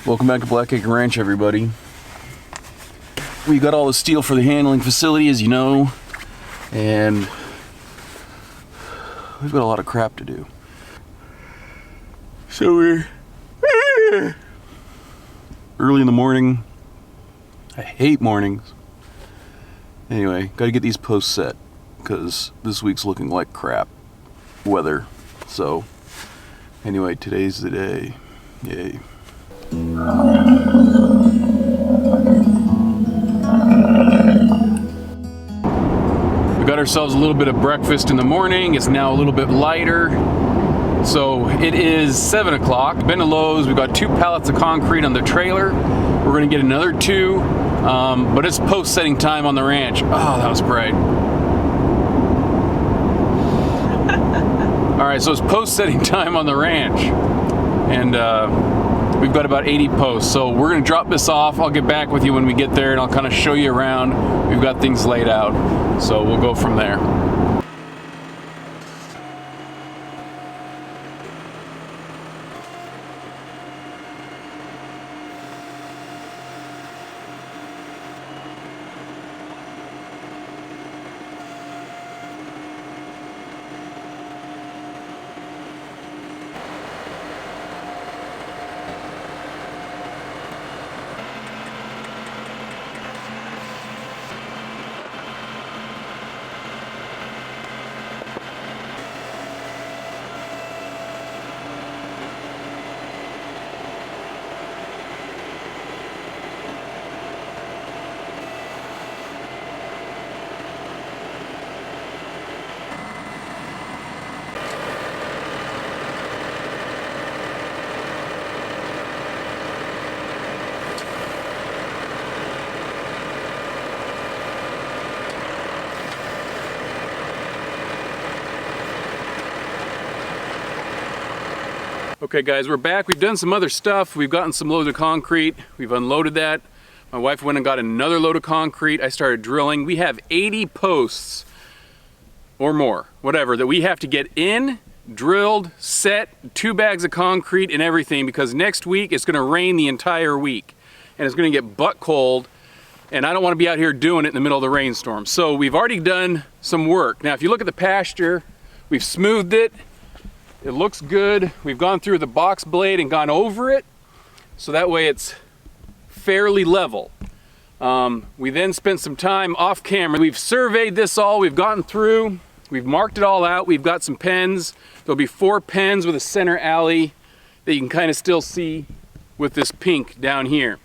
Welcome back to Blackacre Ranch, everybody. We got all the steel for the handling facility, as you know, and we've got a lot of crap to do. So we're early in the morning. I hate mornings. Anyway, gotta get these posts set because this week's looking like crap weather. So anyway, today's the day. Yay. We got ourselves a little bit of breakfast in the morning. It's now a little bit lighter. So it is 7 o'clock. Been to Lowe's. We've got 2 pallets of concrete on the trailer. We're gonna get another 2, but it's post setting time on the ranch. Oh, that was bright. All right, so it's post setting time on the ranch. And we've got about 80 posts. So we're gonna drop this off. I'll get back with you when we get there and I'll kind of show you around. We've got things laid out. So we'll go from there. Okay guys, we're back. We've done some other stuff. We've gotten some loads of concrete. We've unloaded that. My wife went and got another load of concrete. I started drilling. We have 80 posts or more, whatever, that we have to get in, drilled, set, 2 bags of concrete and everything, because next week it's gonna rain the entire week and it's gonna get butt cold, and I don't wanna be out here doing it in the middle of the rainstorm. So we've already done some work. Now if you look at the pasture, we've smoothed it. It looks good. We've gone through the box blade and gone over it, so that way it's fairly level. We then spent some time off camera. We've surveyed this all, we've gotten through, we've marked it all out. We've got some pens. There'll be 4 pens with a center alley that you can kind of still see with this pink down here.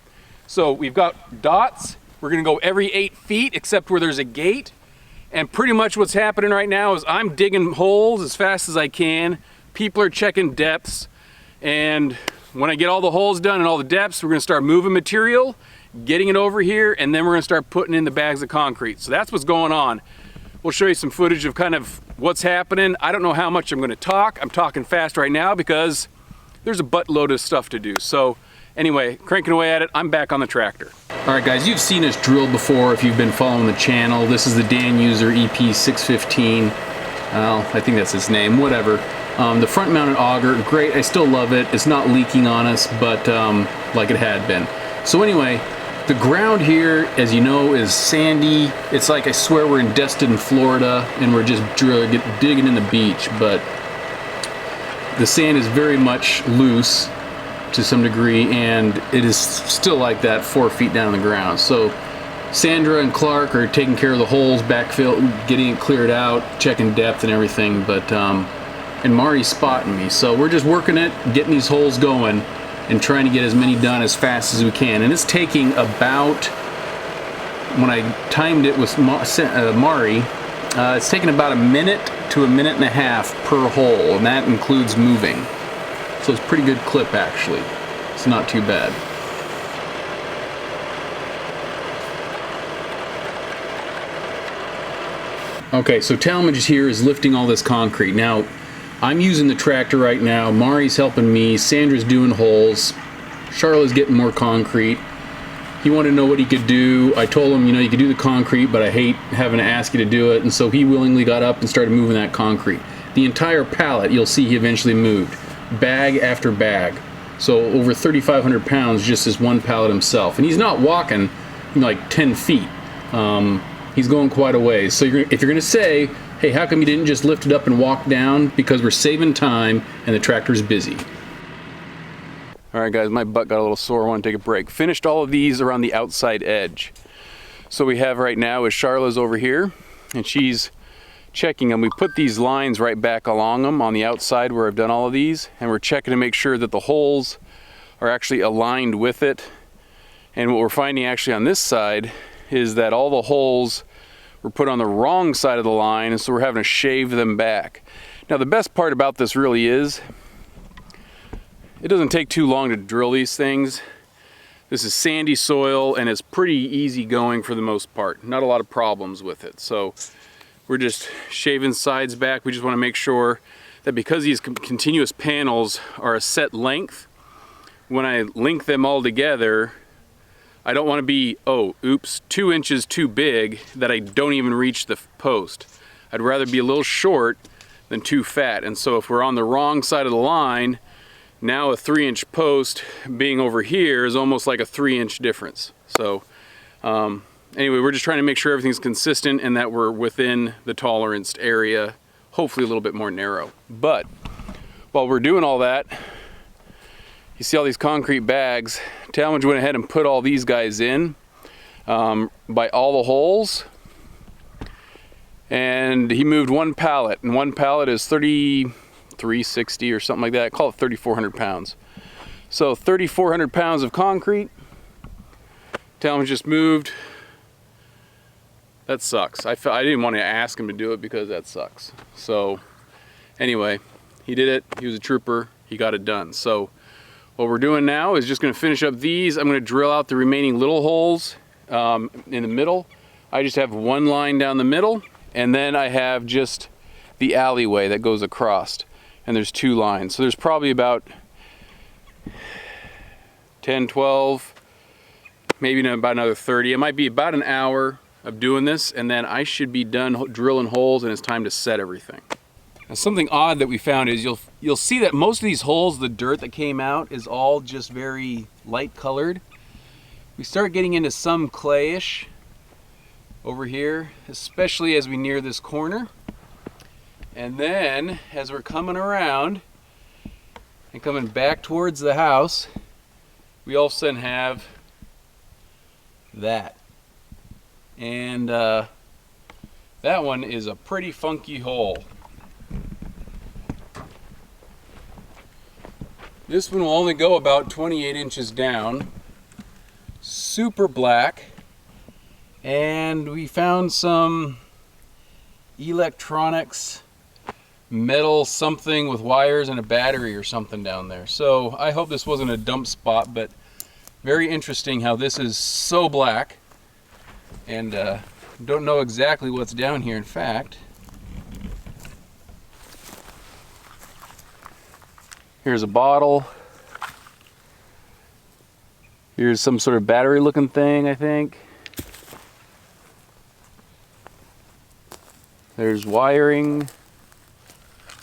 So we've got dots. We're gonna go every 8 feet except where there's a gate. And pretty much what's happening right now is I'm digging holes as fast as I can. People are checking depths, and when I get all the holes done and all the depths, we're gonna start moving material, getting it over here, and then we're gonna start putting in the bags of concrete. So that's what's going on. We'll show you some footage of kind of what's happening. I don't know how much I'm gonna talk. I'm talking fast right now because there's a buttload of stuff to do. So anyway, cranking away at it, I'm back on the tractor. All right guys, you've seen us drill before if you've been following the channel. This is the Dan User EP615. Well, I think that's his name, whatever. The front mounted auger, great, I still love it. It's not leaking on us, but like it had been. So anyway, the ground here, as you know, is sandy. It's like, I swear we're in Destin, Florida, and we're just digging in the beach, but the sand is very much loose to some degree, and it is still like that 4 feet down the ground. So Sandra and Clark are taking care of the holes, backfill, getting it cleared out, checking depth and everything, but and Mari's spotting me. So we're just working it, getting these holes going, and trying to get as many done as fast as we can. And it's taking about, when I timed it with Mari, it's taking about a minute to a minute and a half per hole, and that includes moving. So it's a pretty good clip actually. It's not too bad. Okay, so Talmadge here is lifting all this concrete. Now, I'm using the tractor right now. Mari's helping me. Sandra's doing holes. Charlotte's getting more concrete. He wanted to know what he could do. I told him, you know, you could do the concrete, but I hate having to ask you to do it. And so he willingly got up and started moving that concrete. The entire pallet, you'll see he eventually moved. Bag after bag. So over 3,500 pounds just as one pallet himself. And he's not walking like 10 feet. He's going quite a ways. So if you're gonna say, hey, how come you didn't just lift it up and walk down? Because we're saving time and the tractor's busy. All right, guys, my butt got a little sore. I want to take a break. Finished all of these around the outside edge. So we have right now is Charla's over here, and she's checking them. We put these lines right back along them on the outside where I've done all of these, and we're checking to make sure that the holes are actually aligned with it. And what we're finding actually on this side is that all the holes were put on the wrong side of the line, and so we're having to shave them back. Now the best part about this really is it doesn't take too long to drill these things. This is sandy soil and it's pretty easy going for the most part. Not a lot of problems with it. So we're just shaving sides back. We just want to make sure that because these continuous panels are a set length, when I link them all together, I don't want to be, oh, oops, 2 inches too big that I don't even reach the post. I'd rather be a little short than too fat. And so if we're on the wrong side of the line, now a 3-inch post being over here is almost like a 3-inch difference. So anyway, we're just trying to make sure everything's consistent and that we're within the toleranced area, hopefully a little bit more narrow. But while we're doing all that, you see all these concrete bags. Talmadge went ahead and put all these guys in by all the holes. And he moved one pallet, and one pallet is 360 or something like that. Call it 3,400 pounds. So 3,400 pounds of concrete. Talmadge just moved. That sucks. I didn't want to ask him to do it because that sucks. So anyway, he did it. He was a trooper. He got it done. So what we're doing now is just going to finish up these. I'm going to drill out the remaining little holes in the middle. I just have one line down the middle, and then I have just the alleyway that goes across. And there's 2 lines. So there's probably about 10, 12, maybe about another 30. It might be about an hour of doing this, and then I should be done drilling holes and it's time to set everything. Now, something odd that we found is you'll see that most of these holes, the dirt that came out is all just very light colored. We start getting into some clayish over here, especially as we near this corner. And then as we're coming around and coming back towards the house, we all of a sudden have that. And that one is a pretty funky hole. This one will only go about 28 inches down. Super black. And we found some electronics, metal something with wires and a battery or something down there. So I hope this wasn't a dump spot, but very interesting how this is so black. And don't know exactly what's down here. In fact, here's a bottle. Here's some sort of battery looking thing, I think. There's wiring.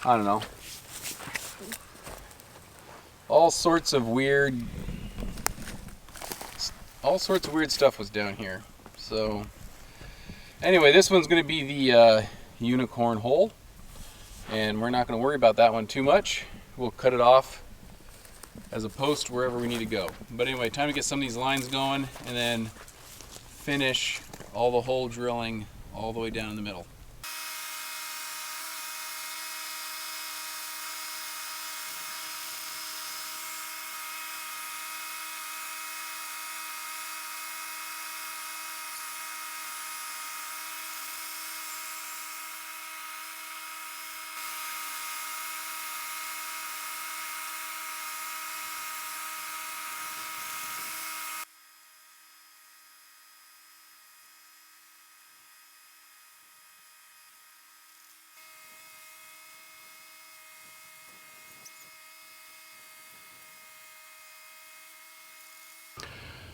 I don't know. All sorts of weird stuff was down here. So anyway, this one's going to be the unicorn hole, and we're not going to worry about that one too much. We'll cut it off as a post wherever we need to go. But anyway, time to get some of these lines going and then finish all the hole drilling all the way down in the middle.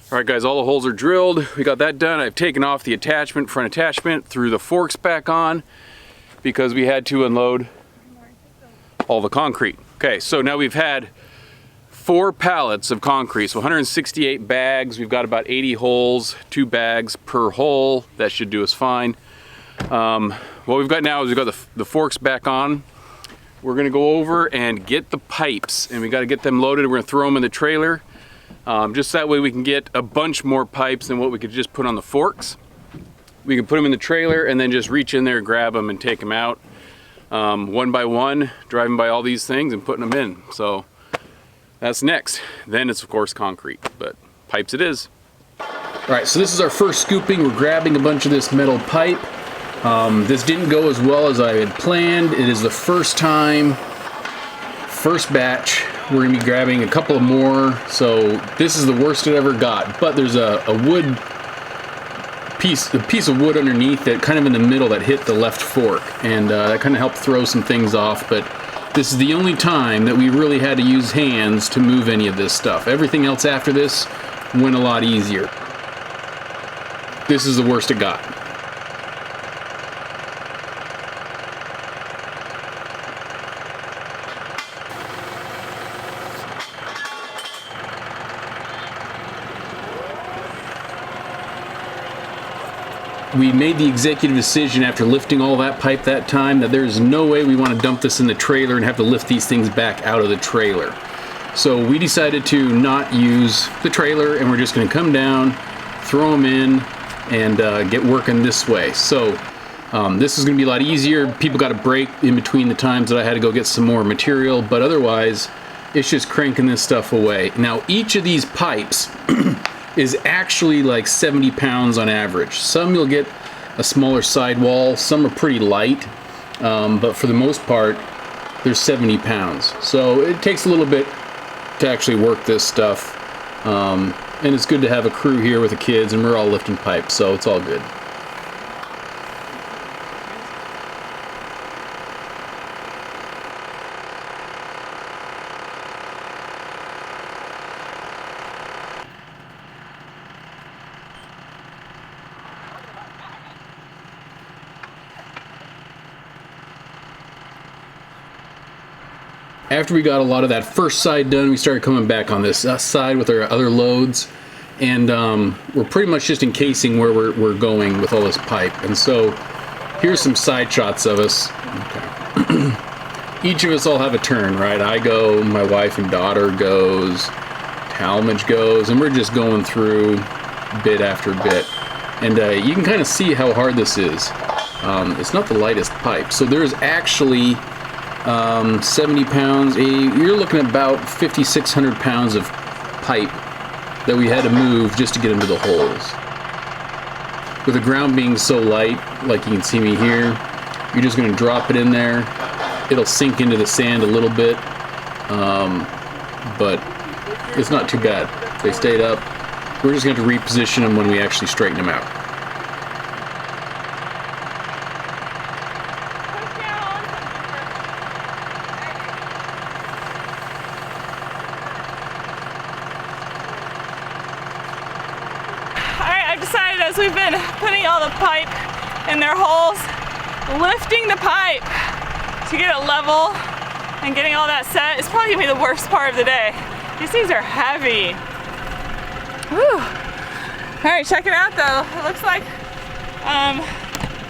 All right guys, all the holes are drilled. We got that done. I've taken off the attachment, front attachment, threw the forks back on because we had to unload all the concrete. Okay, so now we've had 4 pallets of concrete, so 168 bags. We've got about 80 holes, 2 bags per hole. That should do us fine. What we've got now is we've got the forks back on. We're gonna go over and get the pipes, and we gotta get them loaded. We're gonna throw them in the trailer. Just that way we can get a bunch more pipes than what we could just put on the forks. We can put them in the trailer and then just reach in there, grab them and take them out. One by one, driving by all these things and putting them in. So that's next. Then it's of course concrete, but pipes it is. All right, so this is our first scooping. We're grabbing a bunch of this metal pipe. This didn't go as well as I had planned. It is the first time, first batch. We're gonna be grabbing a couple of more. So this is the worst it ever got, but there's a piece of wood underneath that kind of in the middle that hit the left fork, and that kind of helped throw some things off. But this is the only time that we really had to use hands to move any of this stuff. Everything else after this went a lot easier. This is the worst it got. We made the executive decision after lifting all that pipe that time that there's no way we want to dump this in the trailer and have to lift these things back out of the trailer. So we decided to not use the trailer, and we're just going to come down, throw them in, and get working this way. So this is going to be a lot easier. People got a break in between the times that I had to go get some more material, but otherwise it's just cranking this stuff away. Now each of these pipes is actually like 70 pounds on average. Some you'll get a smaller sidewall, some are pretty light, but for the most part, they're 70 pounds. So it takes a little bit to actually work this stuff. And it's good to have a crew here with the kids, and we're all lifting pipes, so it's all good. After we got a lot of that first side done, we started coming back on this side with our other loads, and we're pretty much just encasing where we're going with all this pipe. And so here's some side shots of us. Okay. Each of us all have a turn, right? I go, my wife and daughter goes, Talmadge goes, and we're just going through bit after bit. And you can kind of see how hard this is. It's not the lightest pipe. So there's actually 70 pounds, you're looking at about 5,600 pounds of pipe that we had to move just to get into the holes. With the ground being so light, like you can see me here, you're just going to drop it in there. It'll sink into the sand a little bit, but it's not too bad. They stayed up. We're just going to reposition them when we actually straighten them out. Decided as we've been putting all the pipe in their holes, lifting the pipe to get it level and getting all that set is probably gonna be the worst part of the day. These things are heavy. Whew. All right, check it out though. It looks like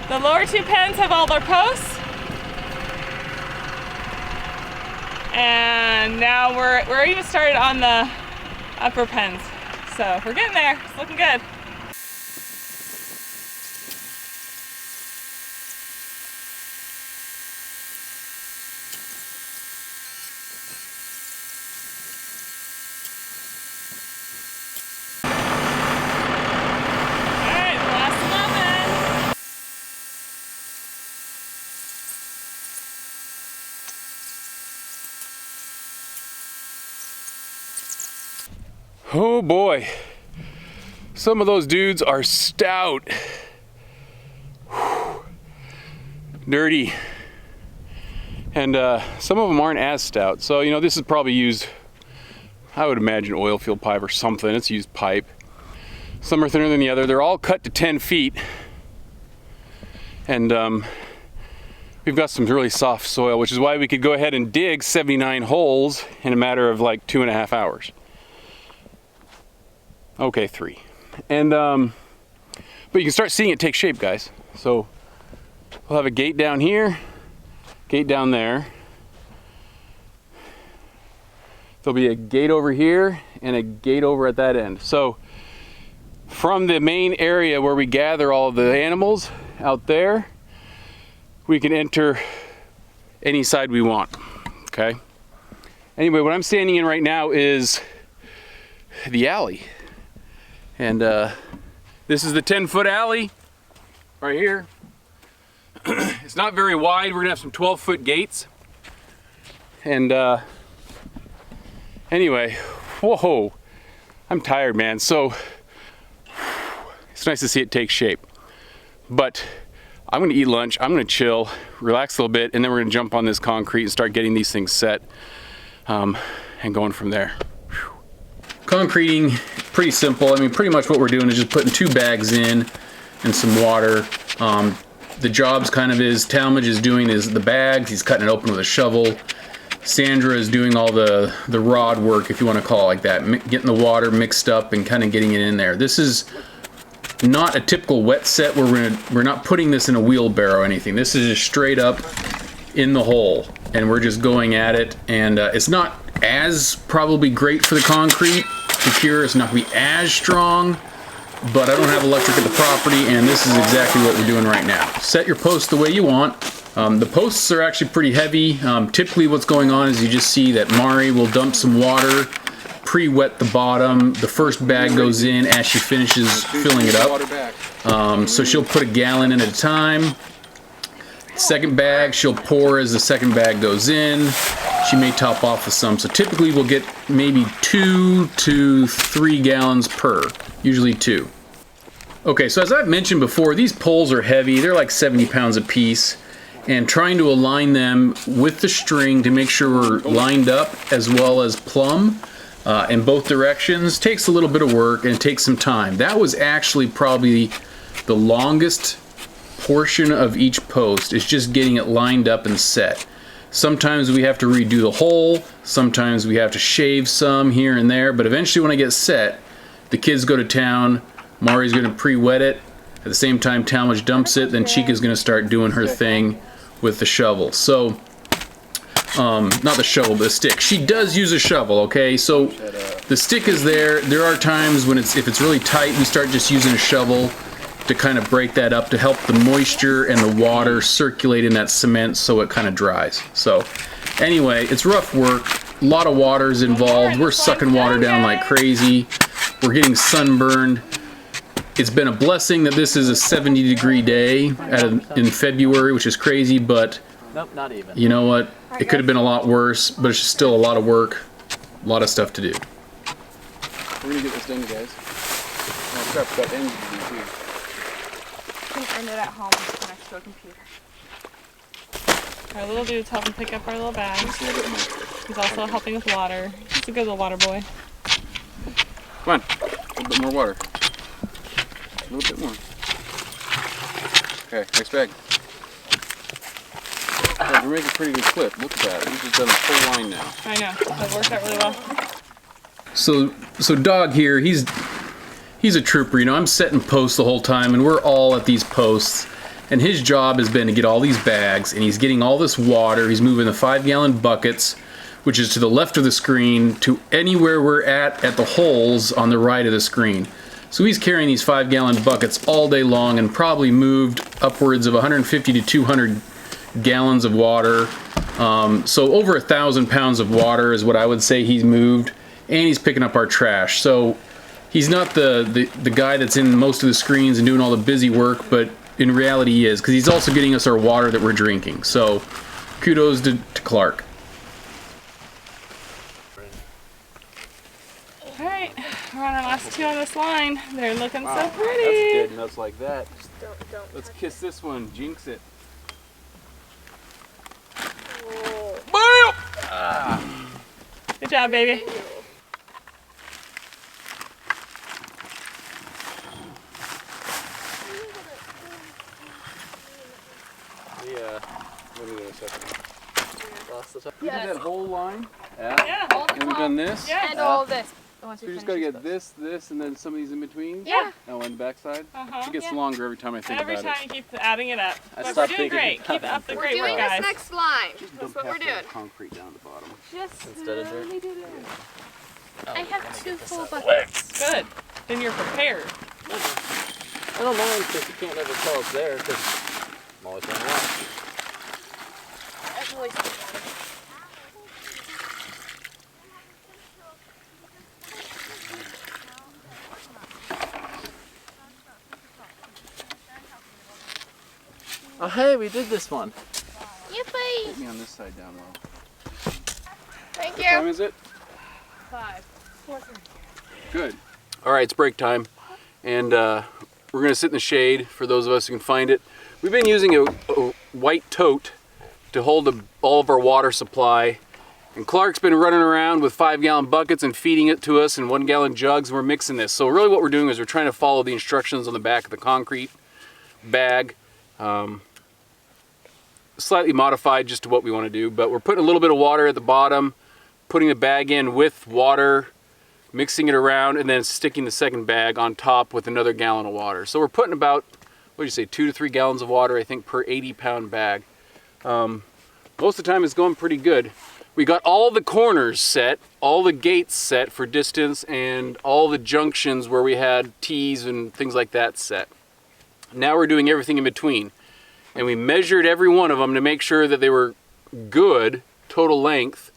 the lower 2 pens have all their posts, and now we're even started on the upper pens. So we're getting there. It's looking good. Oh boy, some of those dudes are stout. Whew. Dirty. And some of them aren't as stout. So, you know, this is probably used, I would imagine, oil field pipe or something. It's used pipe. Some are thinner than the other. They're all cut to 10 feet. And we've got some really soft soil, which is why we could go ahead and dig 79 holes in a matter of like 2.5 hours. Okay, 3. And but you can start seeing it take shape, guys. So we'll have a gate down here, gate down there. There'll be a gate over here and a gate over at that end. So from the main area where we gather all of the animals out there, we can enter any side we want, okay? Anyway, what I'm standing in right now is the alley. And this is the 10-foot alley right here. It's not very wide. We're gonna have some 12-foot gates. And anyway, whoa, I'm tired, man. So it's nice to see it take shape. But I'm gonna eat lunch, I'm gonna chill, relax a little bit, and then we're gonna jump on this concrete and start getting these things set and going from there. Concreting, pretty simple. I mean, pretty much what we're doing is just putting 2 bags in and some water. The jobs kind of is, Talmadge is doing is the bags, he's cutting it open with a shovel. Sandra is doing all the rod work, if you want to call it like that, getting the water mixed up and kind of getting it in there. This is not a typical wet set where we're not putting this in a wheelbarrow or anything. This is just straight up in the hole, and we're just going at it. And it's not as probably great for the concrete to cure. It's not gonna be as strong, but I don't have electric at the property, and this is exactly what we're doing right now. Set your posts the way you want. The posts are actually pretty heavy. Typically what's going on is you just see that Mari will dump some water, pre-wet the bottom. The first bag goes in as she finishes filling it up. So she'll put a gallon in at a time. Second bag she'll pour as the second bag goes in. She may top off with some. So typically we'll get maybe 2 to 3 gallons per, usually 2. Okay, so as I've mentioned before, these poles are heavy. They're like 70 pounds a piece. And trying to align them with the string to make sure we're lined up as well as plumb in both directions takes a little bit of work, and it takes some time. That was actually probably the longest portion of each post, is just getting it lined up and set. Sometimes we have to redo the hole, sometimes we have to shave some here and there, but eventually when I get set, the kids go to town, Mari's gonna pre-wet it, at the same time Talmadge dumps it, then Chica's gonna start doing her thing with the shovel. So not the shovel, but the stick. She does use a shovel, okay? So the stick is there. There are times when if it's really tight, we start just using a shovel to kind of break that up to help the moisture and the water circulate in that cement so it kind of dries. So anyway, it's rough work. A lot of water is involved. We're sucking water down like crazy. We're getting sunburned. It's been a blessing that this is a 70-degree day in February, which is crazy, but nope, not even. You know what? It could have been a lot worse, but it's still a lot of work, a lot of stuff to do. We're gonna get this done, guys. Oh crap, got ends to do too. You can end it at home next to a computer. Our little dude's helping pick up our little bags. He's also helping with water. He's a good little water boy. Come on, a little bit more water. A little bit more. Okay, next bag. Yeah, we're making a pretty good clip. Look at that. We've just done a full line now. I know. That worked out really well. So Dog here, he's a trooper. You know, I'm setting posts the whole time, and we're all at these posts. And his job has been to get all these bags, and he's getting all this water. He's moving the 5-gallon buckets, which is to the left of the screen, to anywhere we're at the holes on the right of the screen. So he's carrying these 5-gallon buckets all day long and probably moved upwards of 150 to 200 gallons of water. So over 1,000 pounds of water is what I would say he's moved, and he's picking up our trash. So he's not the guy that's in most of the screens and doing all the busy work, but in reality he is, because he's also getting us our water that we're drinking. So kudos to Clark. Alright, we're on our last 2 on this line. They're looking so pretty. That's good, and that's like that. Don't Let's kiss this one, jinx it. Good job, baby. Yeah, the top. We did that whole line. Yeah. Yeah. All the And we've top done this. Yeah. and all of this. Once So we you just finish gotta these get this, and then some of these in between. Yeah. Oh, on the backside. Uh-huh. It gets Yeah. longer every time I think Every about time you keep adding it up. I But we're stopped doing thinking great. about Keep up the it. We're great doing work, this guys. next line. it. That's what we're doing. Concrete down at the bottom. Just Instead of dirt? did it. I have 2 full out. buckets. Good. Then you're prepared. I don't mind because you can't ever tell it's there because I'm always trying to watch. That's really stupid. Oh hey, we did this one. Yippee! Put me on this side down low. Thank What time you. is it? 5. Good. All right, it's break time, and we're gonna sit in the shade for those of us who can find it. We've been using a white tote to hold all of our water supply, and Clark's been running around with 5-gallon buckets and feeding it to us in 1-gallon jugs, and we're mixing this. So really what we're doing is we're trying to follow the instructions on the back of the concrete bag, slightly modified just to what we want to do, but we're putting a little bit of water at the bottom, putting the bag in with water, mixing it around, and then sticking the second bag on top with another gallon of water. So we're putting about, what do you say, 2 to 3 gallons of water, I think, per 80-pound bag. Most of the time it's going pretty good. We got all the corners set, all the gates set for distance, and all the junctions where we had T's and things like that set. Now we're doing everything in between. And we measured every one of them to make sure that they were good, total length.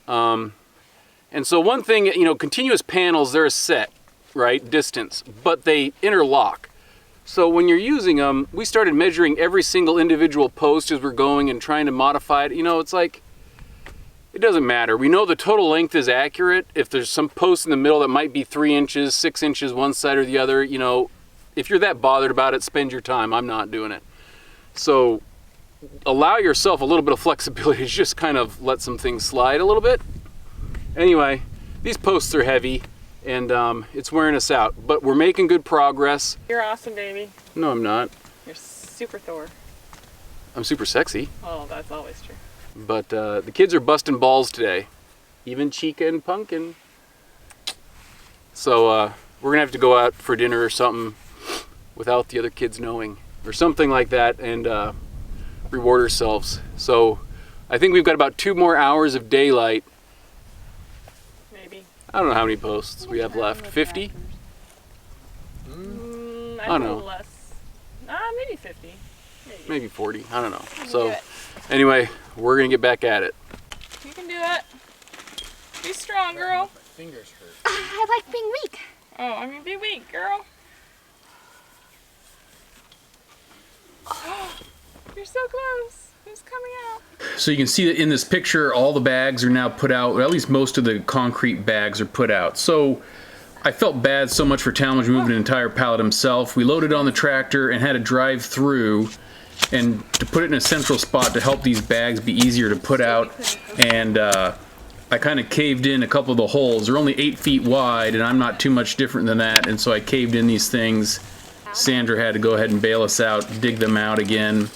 And so one thing, you know, continuous panels, they're a set, right, distance, but they interlock. So when you're using them, we started measuring every single individual post as we're going and trying to modify it. You know, it's like, it doesn't matter. We know the total length is accurate. If there's some post in the middle that might be 3 inches, 6 inches, one side or the other, you know, if you're that bothered about it, spend your time. I'm not doing it. So allow yourself a little bit of flexibility to just kind of let some things slide a little bit. Anyway, these posts are heavy and it's wearing us out, but we're making good progress. You're awesome, baby. No, I'm not. You're super Thor. I'm super sexy, Oh, that's always true. but the kids are busting balls today. Even Chica and Pumpkin. So we're gonna have to go out for dinner or something without the other kids knowing, or something like that, and reward ourselves. So I think we've got about 2 more hours of daylight. Maybe. I don't know how many posts we have left. 50? I I don't know. know. Less. Maybe 50. Maybe 40. I don't know. do So it. anyway, we're gonna get back at it. You can do it. Be strong, girl. Fingers hurt. I like being weak. Oh, I mean, be weak, girl. You're so close. Who's coming out? So you can see that in this picture, all the bags are now put out, or at least most of the concrete bags are put out. So I felt bad so much for Talmadge moving an entire pallet himself. We loaded on the tractor and had to drive through and to put it in a central spot to help these bags be easier to put out. And I kind of caved in a couple of the holes. They're only 8 feet wide, and I'm not too much different than that. And so I caved in these things. Sandra had to go ahead and bail us out, dig them out again,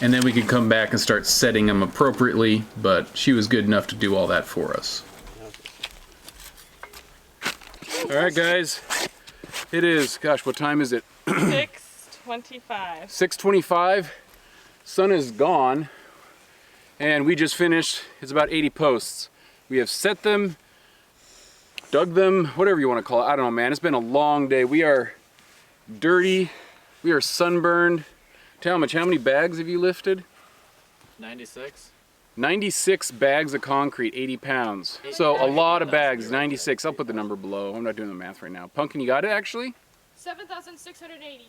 and then we could come back and start setting them appropriately, but she was good enough to do all that for us. All right, guys, it is, gosh, what time is it? 6:25. 6:25, sun is gone, and we just finished. It's about 80 posts. We have set them, dug them, whatever you want to call it. I don't know, man, it's been a long day. We are dirty, we are sunburned. Talmadge, how many bags have you lifted? 96. 96 bags of concrete, 80 pounds. So a lot of bags, 96. I'll put the number below. I'm not doing the math right now. Pumpkin, you got it actually? 7,680.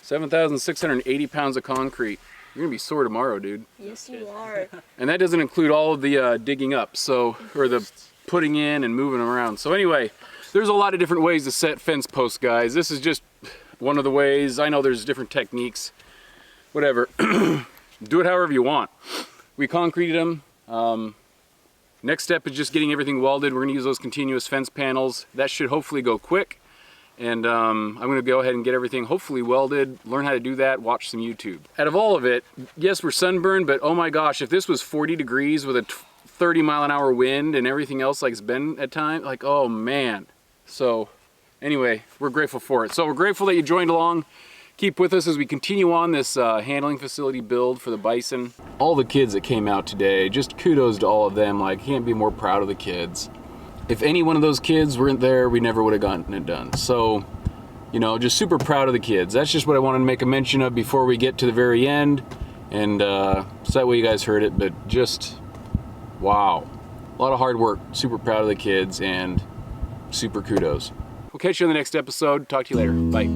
7,680 pounds of concrete. You're gonna be sore tomorrow, dude. Yes, you are. And that doesn't include all of the digging up, so, or the putting in and moving them around. So anyway, there's a lot of different ways to set fence posts, guys. This is just one of the ways. I know there's different techniques. Whatever. Do it however you want. We concreted them. Next step is just getting everything welded. We're gonna use those continuous fence panels. That should hopefully go quick. And I'm gonna go ahead and get everything hopefully welded, learn how to do that, watch some YouTube. Out of all of it, yes, we're sunburned, but oh my gosh, if this was 40 degrees with a 30-mile-an-hour wind and everything else like it's been at times, like, oh man. So anyway, we're grateful for it. So we're grateful that you joined along. Keep with us as we continue on this handling facility build for the bison. All the kids that came out today, just kudos to all of them. Like, can't be more proud of the kids. If any one of those kids weren't there, we never would have gotten it done. So, you know, just super proud of the kids. That's just what I wanted to make a mention of before we get to the very end. And so that way you guys heard it, but just, wow. A lot of hard work, super proud of the kids, and super kudos. We'll catch you on the next episode. Talk to you later. Bye.